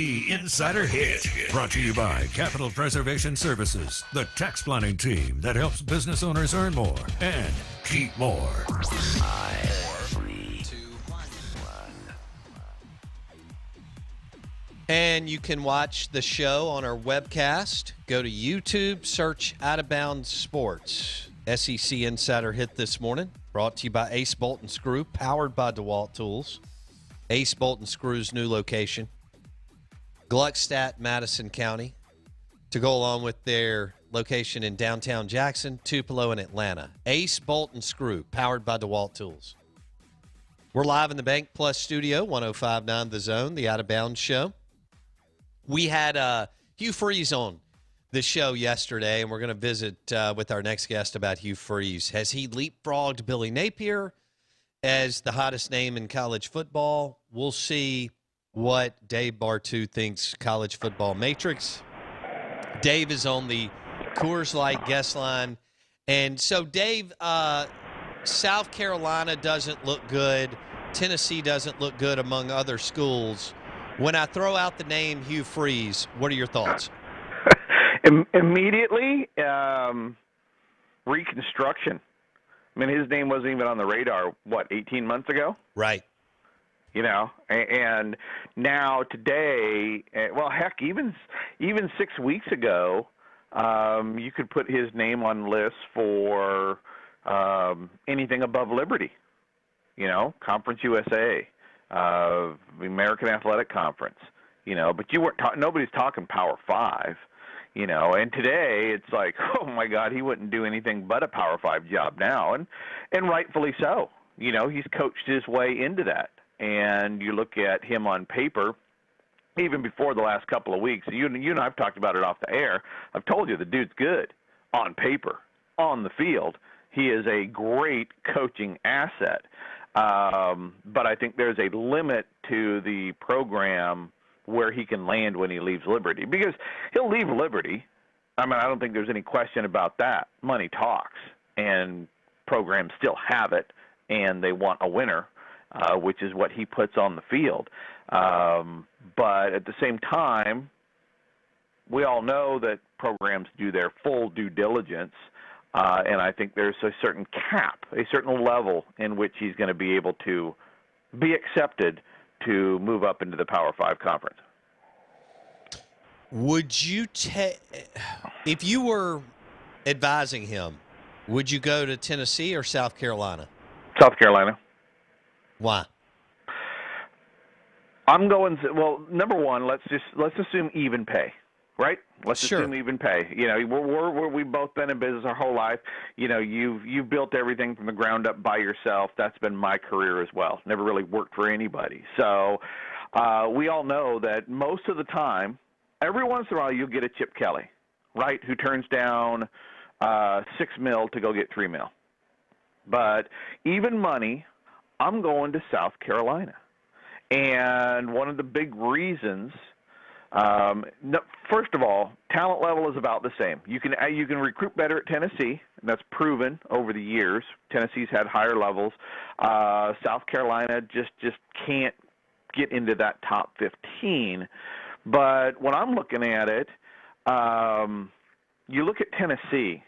The Insider Hit, brought to you by Capital Preservation Services, the tax planning team that helps business owners earn more and keep more. 5, 3, 2, 1. And you can watch the show on our webcast. Go to YouTube, search Out of Bounds Sports. SEC Insider Hit this morning, brought to you by Ace Bolt and Screw, powered by DeWalt Tools. Ace Bolt and Screw's new location, Gluckstadt, Madison County, to go along with their location in downtown Jackson, Tupelo, and Atlanta. Ace Bolt and Screw, powered by DeWalt Tools. We're live in the Bank Plus studio, 105.9 The Zone, the Out of Bounds show. We had Hugh Freeze on the show yesterday, and we're going to visit with our next guest about Hugh Freeze. Has he leapfrogged Billy Napier as the hottest name in college football? We'll see what Dave Bartoo thinks college football matrix. Dave is on the Coors Light guest line. And so, Dave, South Carolina doesn't look good. Tennessee doesn't look good among other schools. When I throw out the name Hugh Freeze, what are your thoughts? Immediately, reconstruction. I mean, his name wasn't even on the radar, 18 months ago? Right. You know, and now today, well, heck, even 6 weeks ago, you could put his name on lists for anything above Liberty, you know, Conference USA, the American Athletic Conference, you know, but nobody's talking Power 5, you know, and today it's like, oh my God, he wouldn't do anything but a Power 5 job now, and rightfully so. You know, he's coached his way into that. And you look at him on paper, even before the last couple of weeks, you and I have talked about it off the air. I've told you the dude's good on paper. On the field, he is a great coaching asset. But I think there's a limit to the program where he can land when he leaves Liberty. Because he'll leave Liberty. I mean, I don't think there's any question about that. Money talks, and programs still have it, and they want a winner. Which is what he puts on the field. But at the same time, we all know that programs do their full due diligence, and I think there's a certain cap, a certain level in which he's going to be able to be accepted to move up into the Power 5 conference. Would you if you were advising him, would you go to Tennessee or South Carolina? South Carolina. Why? I'm going. Well, number one, let's assume even pay, right? Let's Sure. assume even pay. You know, we've both been in business our whole life. You know, you've built everything from the ground up by yourself. That's been my career as well. Never really worked for anybody. So we all know that most of the time, every once in a while, you'll get a Chip Kelly, right? Who turns down $6 million to go get $3 million. But even money, I'm going to South Carolina. And one of the big reasons, first of all, talent level is about the same. You can recruit better at Tennessee, and that's proven over the years. Tennessee's had higher levels. South Carolina just can't get into that top 15. But when I'm looking at it, you look at Tennessee,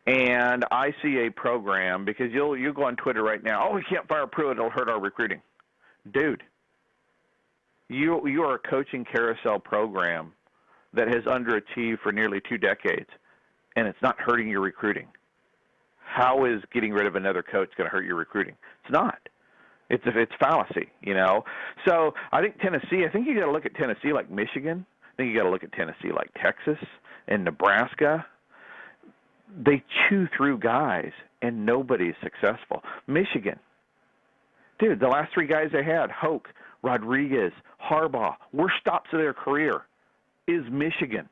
and I see a program, because you'll go on Twitter right now, oh, we can't fire Pruitt, it'll hurt our recruiting. Dude, you are a coaching carousel program that has underachieved for nearly 2 decades, and it's not hurting your recruiting. How is getting rid of another coach going to hurt your recruiting? It's not. It's fallacy, you know. So I think Tennessee, I think you got to look at Tennessee like Michigan. I think you got to look at Tennessee like Texas and Nebraska. They chew through guys, and nobody's successful. Michigan, dude, the last 3 guys they had, Hoke, Rodriguez, Harbaugh, worst stops of their career is Michigan.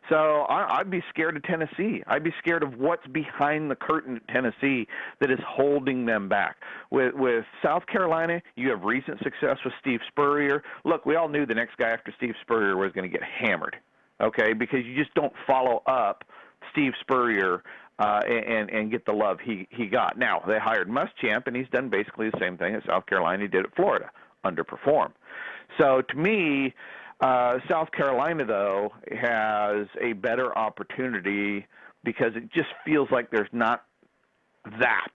So I'd be scared of Tennessee. I'd be scared of what's behind the curtain at Tennessee that is holding them back. With South Carolina, you have recent success with Steve Spurrier. Look, we all knew the next guy after Steve Spurrier was going to get hammered, okay, because you just don't follow up Steve Spurrier and get the love he got. Now, they hired Muschamp, and he's done basically the same thing that South Carolina did at Florida, underperform. So to me, South Carolina, though, has a better opportunity because it just feels like there's not that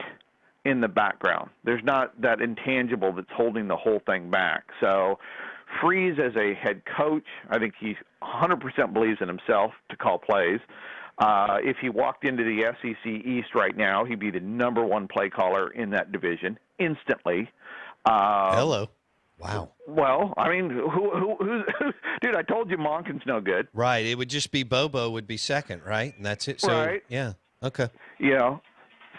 in the background. There's not that intangible that's holding the whole thing back. So Freeze as a head coach, I think he 100% believes in himself to call plays. If he walked into the SEC East right now, he'd be the number one play caller in that division instantly. Hello. Wow. Well, I mean, who's dude, I told you Monken's no good. Right. It would just be Bobo would be second, right? And that's it. So, Right. Yeah. Okay. You know,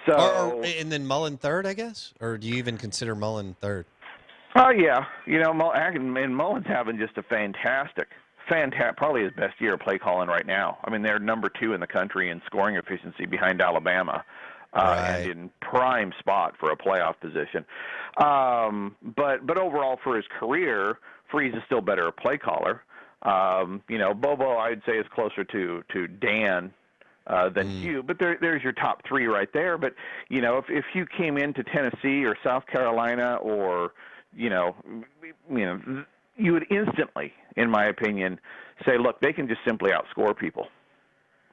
so. And then Mullen third, I guess? Or do you even consider Mullen third? Oh, yeah. You know, and Mullen's having just a fantastic, probably his best year of play calling right now. I mean, they're number 2 in the country in scoring efficiency behind Alabama. Right. And in prime spot for a playoff position. But overall for his career, Freeze is still better a play caller. You know, Bobo I'd say is closer to Dan than Hugh, but there's your top 3 right there. But you know, if Hugh came into Tennessee or South Carolina or you would instantly, in my opinion, say, look, they can just simply outscore people.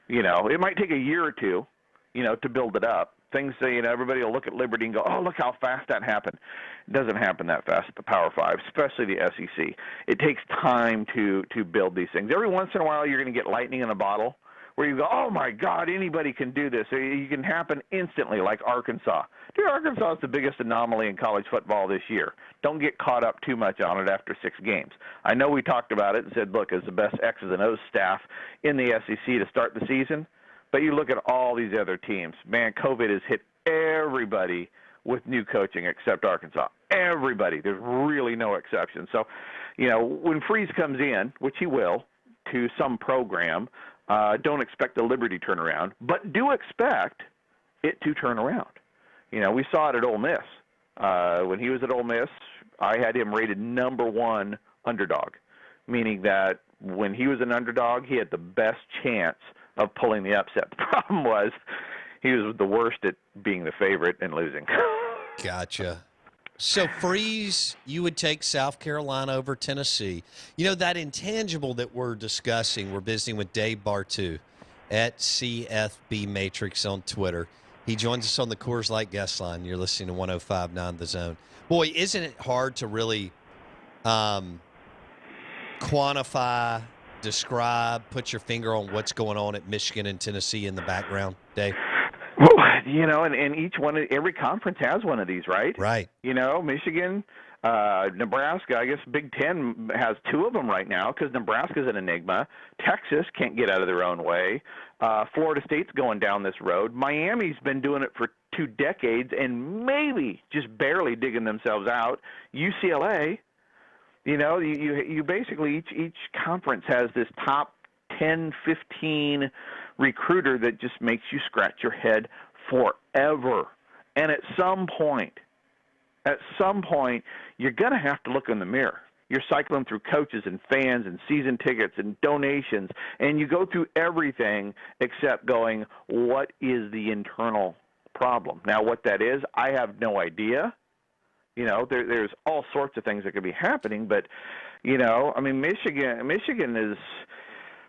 You know, it might take a year or two, you know, to build it up. Things say, you know, everybody will look at Liberty and go, oh, look how fast that happened. It doesn't happen that fast at the Power 5, especially the SEC. It takes time to build these things. Every once in a while you're going to get lightning in a bottle where you go, oh, my God, anybody can do this. You can happen instantly like Arkansas. Dude, Arkansas is the biggest anomaly in college football this year. Don't get caught up too much on it after 6 games. I know we talked about it and said, look, it's the best X's and O's staff in the SEC to start the season. But you look at all these other teams. Man, COVID has hit everybody with new coaching except Arkansas. Everybody. There's really no exception. So, you know, when Freeze comes in, which he will, to some program, don't expect a Liberty turnaround, but do expect it to turn around. You know, we saw it at Ole Miss. When he was at Ole Miss, I had him rated number 1 underdog, meaning that when he was an underdog, he had the best chance of pulling the upset. The problem was he was the worst at being the favorite and losing. Gotcha. So Freeze, you would take South Carolina over Tennessee. You know, that intangible that we're discussing, we're visiting with Dave Bartoo at CFB Matrix on Twitter. He joins us on the Coors Light guest line. You're listening to 105.9 The Zone. Boy, isn't it hard to really quantify, describe, put your finger on what's going on at Michigan and Tennessee in the background, Dave? Well, you know, and every conference has one of these, right? Right. You know, Michigan, Nebraska, I guess Big Ten has 2 of them right now because Nebraska's an enigma. Texas can't get out of their own way. Florida State's going down this road. Miami's been doing it for 2 decades and maybe just barely digging themselves out. UCLA, you know, you basically each conference has this top 10, 15 recruiter that just makes you scratch your head forever. And at some point, you're going to have to look in the mirror. You're cycling through coaches and fans and season tickets and donations, and you go through everything except going, what is the internal problem? Now, what that is, I have no idea. You know, there's all sorts of things that could be happening, but, you know, I mean, Michigan is,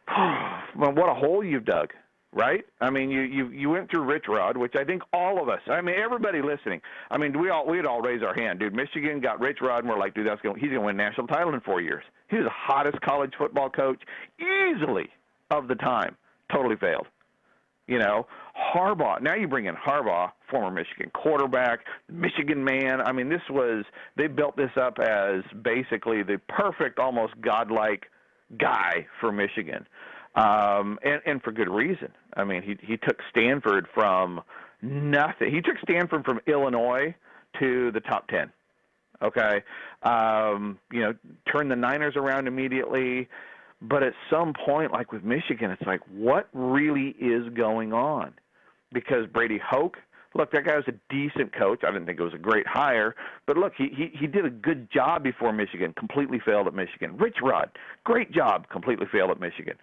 well, what a hole you've dug, right? I mean, you went through Rich Rod, which I think all of us, I mean, everybody listening, I mean, we'd all raise our hand. Dude, Michigan got Rich Rod, and we're like, dude, he's going to win a national title in 4 years. He was the hottest college football coach easily of the time. Totally failed. You know, Harbaugh, now you bring in Harbaugh, former Michigan quarterback, Michigan man. I mean, they built this up as basically the perfect, almost godlike guy for Michigan. And for good reason. I mean, he took Stanford from nothing. He took Stanford from Illinois to the top 10. Okay. You know, turned the Niners around immediately. But at some point, like with Michigan, it's like, what really is going on? Because Brady Hoke, look, that guy was a decent coach. I didn't think it was a great hire. But look, he did a good job before Michigan, completely failed at Michigan. Rich Rod, great job, completely failed at Michigan.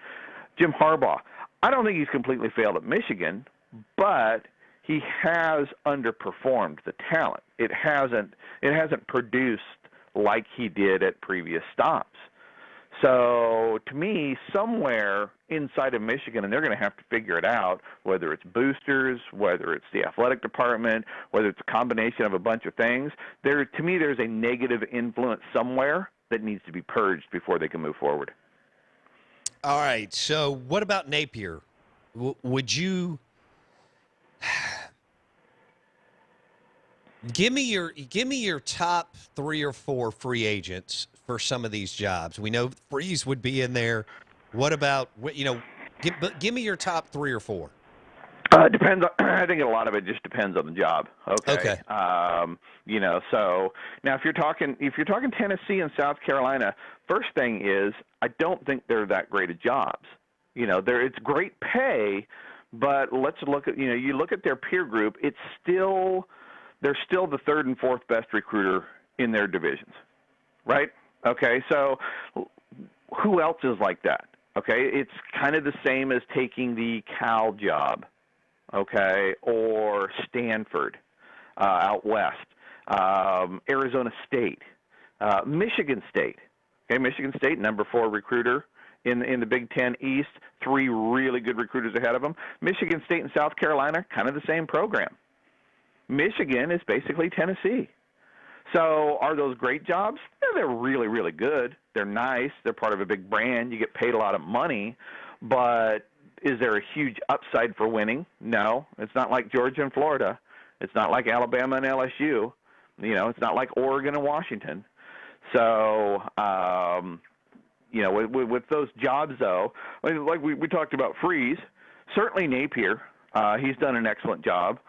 Jim Harbaugh, I don't think he's completely failed at Michigan, but he has underperformed the talent. It hasn't produced like he did at previous stops. So to me, somewhere inside of Michigan, and they're going to have to figure it out, whether it's boosters, whether it's the athletic department, whether it's a combination of a bunch of things, to me there's a negative influence somewhere that needs to be purged before they can move forward. All right, so what about Napier? Would you give me your top 3 or 4 free agents for some of these jobs? We know Freeze would be in there. What about give me your top 3 or 4. Depends. I think a lot of it just depends on the job. Okay. So now if you're talking Tennessee and South Carolina, first thing is I don't think they're that great of jobs. It's great pay, but let's look at you look at their peer group. They're still the 3rd and 4th best recruiter in their divisions, right? Okay. So who else is like that? Okay. It's kind of the same as taking the Cal job. Okay, or Stanford out west, Arizona State, Michigan State. Okay, Michigan State, number 4 recruiter in the Big Ten East, 3 really good recruiters ahead of them. Michigan State and South Carolina, kind of the same program. Michigan is basically Tennessee. So are those great jobs? Yeah, they're really, really good. They're nice. They're part of a big brand. You get paid a lot of money, but is there a huge upside for winning? No. It's not like Georgia and Florida. It's not like Alabama and LSU. It's not like Oregon and Washington. So, with those jobs, though, like we talked about Freeze, certainly Napier, he's done an excellent job.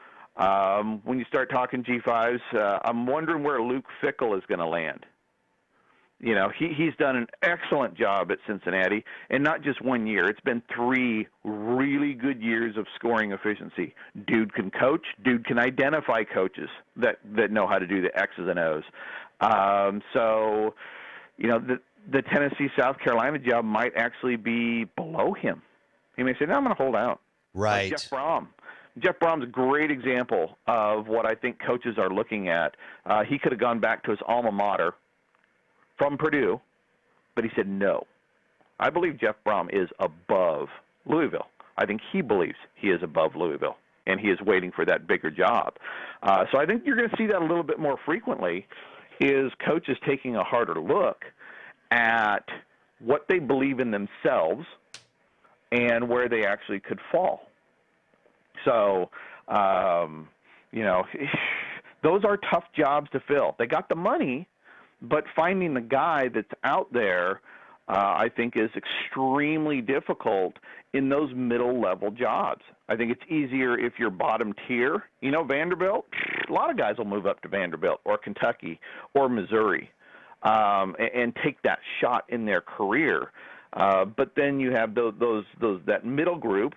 When you start talking G5s, I'm wondering where Luke Fickell is going to land. He's done an excellent job at Cincinnati, and not just 1 year. It's been 3 really good years of scoring efficiency. Dude can coach. Dude can identify coaches that know how to do the X's and O's. The Tennessee-South Carolina job might actually be below him. He may say, no, I'm going to hold out. Right. Like Jeff Brom. Jeff Brom's a great example of what I think coaches are looking at. He could have gone back to his alma mater from Purdue, but he said no. I believe Jeff Brom is above Louisville. I think he believes he is above Louisville, and he is waiting for that bigger job. So I think you're going to see that a little bit more frequently, is coaches taking a harder look at what they believe in themselves and where they actually could fall. So, those are tough jobs to fill. They got the money, but finding the guy that's out there, I think, is extremely difficult in those middle-level jobs. I think it's easier if you're bottom tier. Vanderbilt, a lot of guys will move up to Vanderbilt or Kentucky or Missouri and take that shot in their career. But then you have that middle group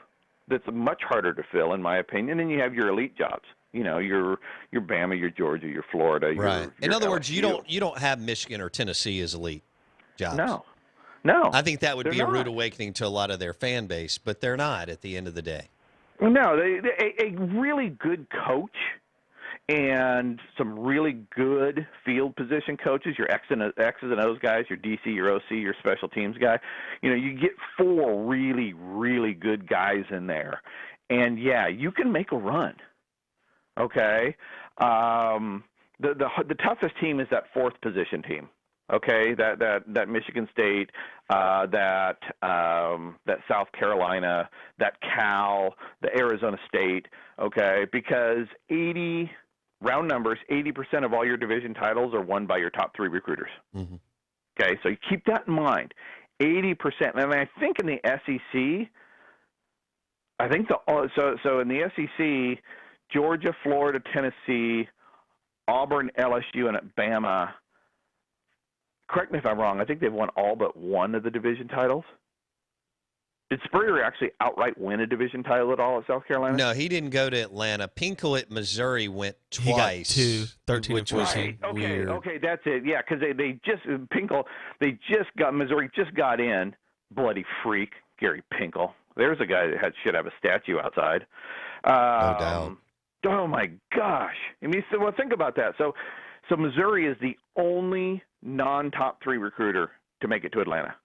that's much harder to fill, in my opinion, and you have your elite jobs. Your Bama, your Georgia, your Florida. Right. In other words, LSU. you don't have Michigan or Tennessee as elite jobs. No. I think that would be a not. rude awakening to a lot of their fan base, but they're not at the end of the day. No, a really good coach and some really good field position coaches, your X's and O's guys, your DC, your OC, your special teams guy. You get 4 really, really good guys in there, and yeah, you can make a run. Okay, the toughest team is that 4th position team. Okay, that Michigan State, that South Carolina, that Cal, the Arizona State. Okay, because 80% of all your division titles are won by your top 3 recruiters. Mm-hmm. Okay, so you keep that in mind. 80%. And I think in the SEC, so in the SEC, Georgia, Florida, Tennessee, Auburn, LSU, and Bama. Correct me if I'm wrong. I think they've won all but one of the division titles. Did Spurrier actually outright win a division title at all at South Carolina? No, he didn't go to Atlanta. Pinkel at Missouri went twice. He got 2, 13 which was right. weird. Okay, that's it. Yeah, because they just got Missouri just got in. Bloody freak, Gary Pinkel. There's a guy that should have a statue outside. No doubt. Oh my gosh! I mean, think about that. So Missouri is the only non-top 3 recruiter to make it to Atlanta.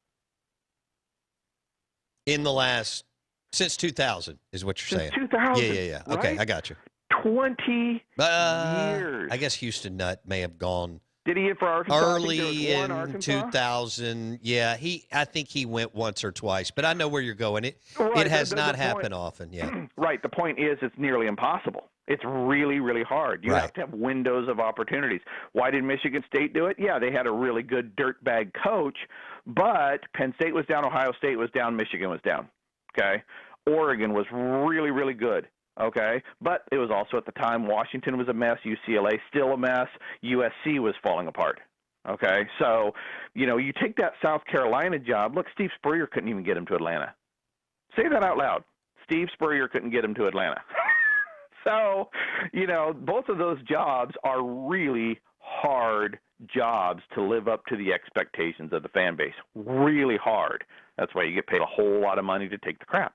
Since 2000 is what you're saying. Since 2000. Yeah. Right? Okay, I got you. 20 years. I guess Houston Nutt may have gone Did he hit for Arkansas? early in Arkansas? 2000. Yeah, I think he went once or twice, but I know where you're going. It has not happened often. Yeah. Right. The point is, it's nearly impossible. It's really, really hard. You have to have windows of opportunities. Why did Michigan State do it? Yeah, they had a really good dirtbag coach, but Penn State was down, Ohio State was down, Michigan was down. Okay. Oregon was really, really good. Okay. But it was also at the time Washington was a mess, UCLA still a mess, USC was falling apart. Okay. So, you take that South Carolina job. Look, Steve Spurrier couldn't even get him to Atlanta. Say that out loud. Steve Spurrier couldn't get him to Atlanta. So, both of those jobs are really hard jobs to live up to the expectations of the fan base. Really hard. That's why you get paid a whole lot of money to take the crap.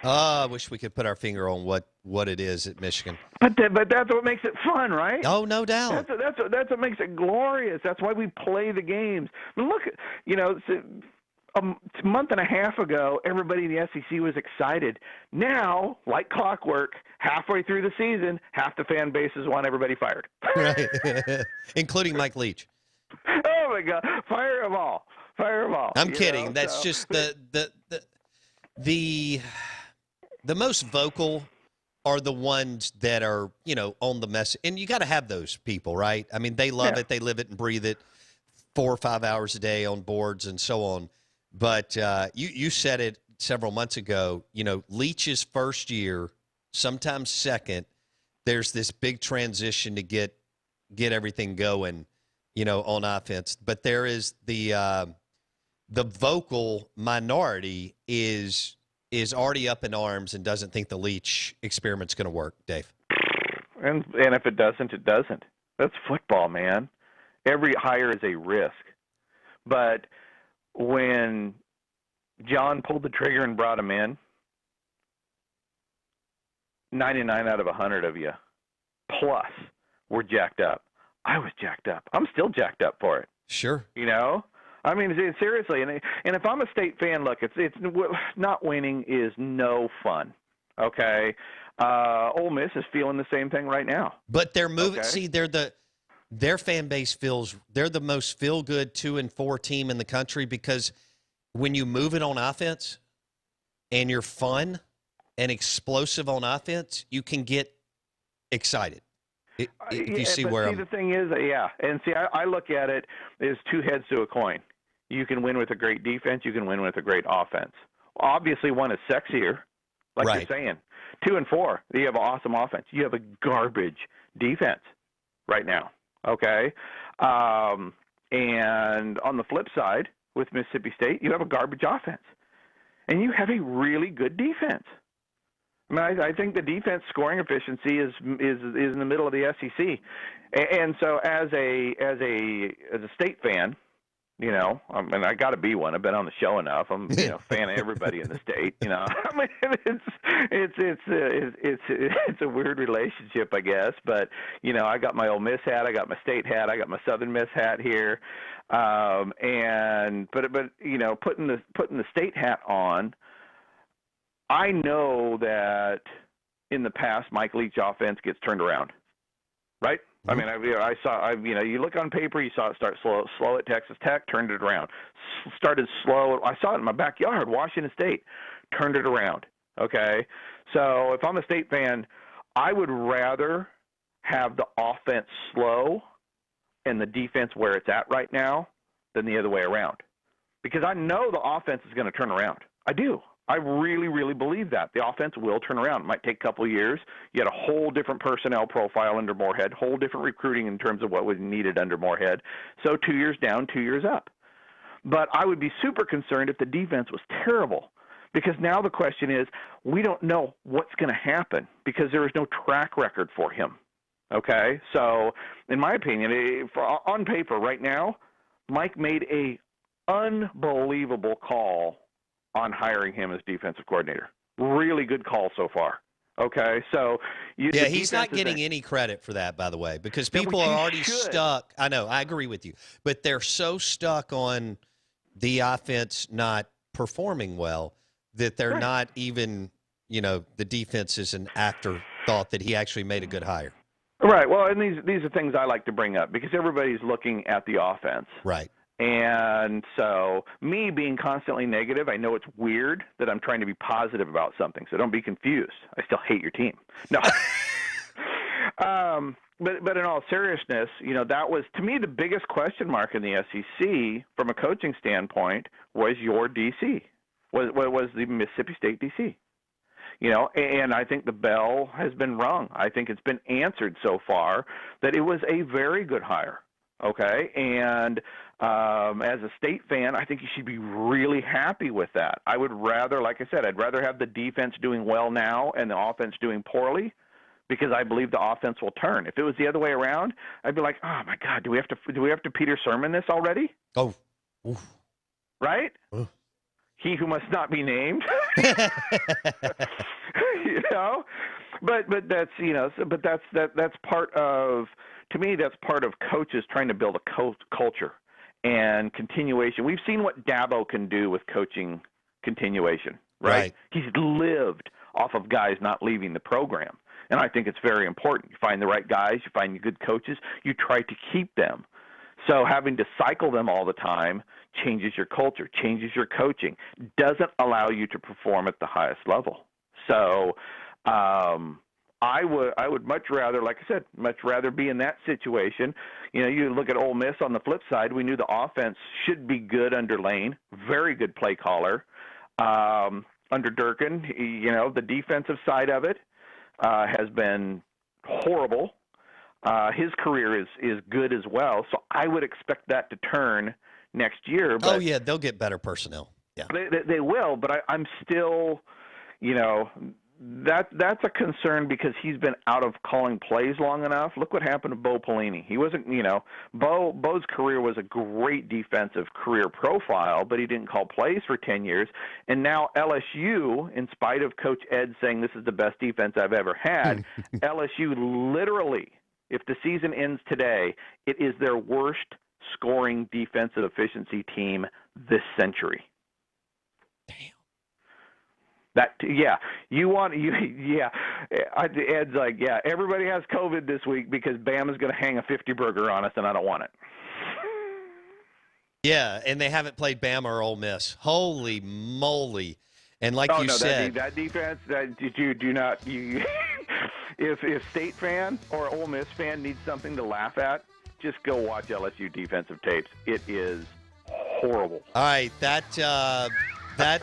I wish we could put our finger on what it is at Michigan. But that's what makes it fun, right? Oh, no doubt. That's what makes it glorious. That's why we play the games. I mean, look, a month and a half ago, everybody in the SEC was excited. Now, like clockwork, halfway through the season, half the fan bases want everybody fired. Right, including Mike Leach. Oh my God, fire them all! Fire them all! I'm kidding. That's just the most vocal are the ones that are, on the mess. And you got to have those people, right? I mean, they love it. They live it and breathe it 4 or 5 hours a day on boards and so on. But you said it several months ago, Leach's first year, sometimes second, there's this big transition to get everything going, on offense. But there is the vocal minority is already up in arms and doesn't think the Leach experiment's going to work, Dave. And if it doesn't, it doesn't. That's football, man. Every hire is a risk. But when John pulled the trigger and brought him in, 99 out of 100 of you plus were jacked up. I was jacked up. I'm still jacked up for it. Sure. I mean, seriously, and if I'm a State fan, look, it's not winning is no fun. Okay, Ole Miss is feeling the same thing right now. But they're moving. Okay. See, their fan base feels they're the most feel-good 2-4 team in the country because when you move it on offense and you're fun and explosive on offense, you can get excited. If you see where the thing is, and see, I look at it as two heads to a coin. You can win with a great defense. You can win with a great offense. Obviously, one is sexier, like you're saying. 2 and 4, you have an awesome offense. You have a garbage defense right now. Okay, and on the flip side, with Mississippi State, you have a garbage offense, and you have a really good defense. I mean, I think the defense scoring efficiency is in the middle of the SEC, and so as a State fan, I mean, I got to be one. I've been on the show enough. I'm a fan of everybody in the state. I mean, it's a weird relationship, I guess. But I got my Ole Miss hat, I got my State hat, I got my Southern Miss hat here, but putting the State hat on. I know that in the past, Mike Leach offense gets turned around, right? Mm-hmm. I mean, you look on paper, you saw it start slow at Texas Tech, turned it around. Started slow. I saw it in my backyard, Washington State, turned it around. Okay, so if I'm a State fan, I would rather have the offense slow and the defense where it's at right now than the other way around, because I know the offense is going to turn around. I do. I really, really believe that. The offense will turn around. It might take a couple of years. You had a whole different personnel profile under Moorhead, whole different recruiting in terms of what was needed under Moorhead. So 2 years down, 2 years up. But I would be super concerned if the defense was terrible, because now the question is we don't know what's going to happen because there is no track record for him. Okay? So in my opinion, on paper right now, Mike made a unbelievable call on hiring him as defensive coordinator. Really good call so far. Okay, so he's not getting any credit for that, by the way, because people are already stuck. I know, I agree with you, but they're so stuck on the offense not performing well that they're not even, the defense is an afterthought that he actually made a good hire. Right. Well, and these are things I like to bring up because everybody's looking at the offense. Right. And so me being constantly negative, I know it's weird that I'm trying to be positive about something. So don't be confused. I still hate your team. No. But in all seriousness, that was, to me, the biggest question mark in the SEC from a coaching standpoint was your DC, was the Mississippi State DC. And I think the bell has been rung. I think it's been answered so far that it was a very good hire. Okay, and as a State fan, I think you should be really happy with that. I would rather, like I said, I'd rather have the defense doing well now and the offense doing poorly, because I believe the offense will turn. If it was the other way around, I'd be like, oh my God, do we have to Peter Sermon this already? Oh, oof. Right? He who must not be named. But that's part of. To me, that's part of coaches trying to build a culture and continuation. We've seen what Dabo can do with coaching continuation, right? He's lived off of guys not leaving the program, and I think it's very important. You find the right guys, you find good coaches, you try to keep them. So having to cycle them all the time changes your culture, changes your coaching, doesn't allow you to perform at the highest level. So I would much rather, like I said, be in that situation. You look at Ole Miss on the flip side. We knew the offense should be good under Lane, very good play caller. Under Durkin, the defensive side of it has been horrible. His career is good as well, so I would expect that to turn next year. But they'll get better personnel. Yeah, they will, but I'm still, that's a concern because he's been out of calling plays long enough. Look what happened to Bo Pelini. He wasn't, Bo's career was a great defensive career profile, but he didn't call plays for 10 years. And now LSU, in spite of Coach Ed saying this is the best defense I've ever had, LSU literally, if the season ends today, it is their worst scoring defensive efficiency team this century. Ed's like, everybody has COVID this week because Bama's going to hang a 50 burger on us, and I don't want it. Yeah, and they haven't played Bama or Ole Miss. Holy moly! And like you said, that defense. If State fan or Ole Miss fan needs something to laugh at, just go watch LSU defensive tapes. It is horrible. All right, that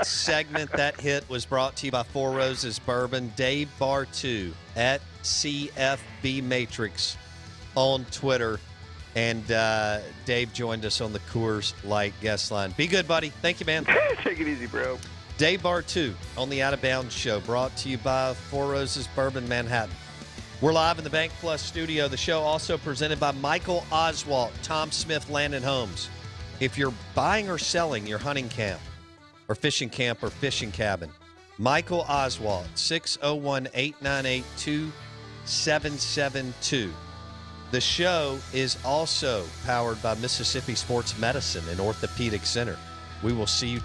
segment, that hit, was brought to you by Four Roses Bourbon. Dave Bartoo at CFB Matrix on Twitter. And Dave joined us on the Coors Light guest line. Be good, buddy. Thank you, man. Take it easy, bro. Dave Bartoo on the Out of Bounds Show, brought to you by Four Roses Bourbon, Manhattan. We're live in the Bank Plus studio. The show also presented by Michael Oswalt, Tom Smith Land and Homes. If you're buying or selling your hunting camp, or fishing camp, or fishing cabin, Michael Oswalt, 601-898-2772. The show is also powered by Mississippi Sports Medicine and Orthopedic Center. We will see you tomorrow.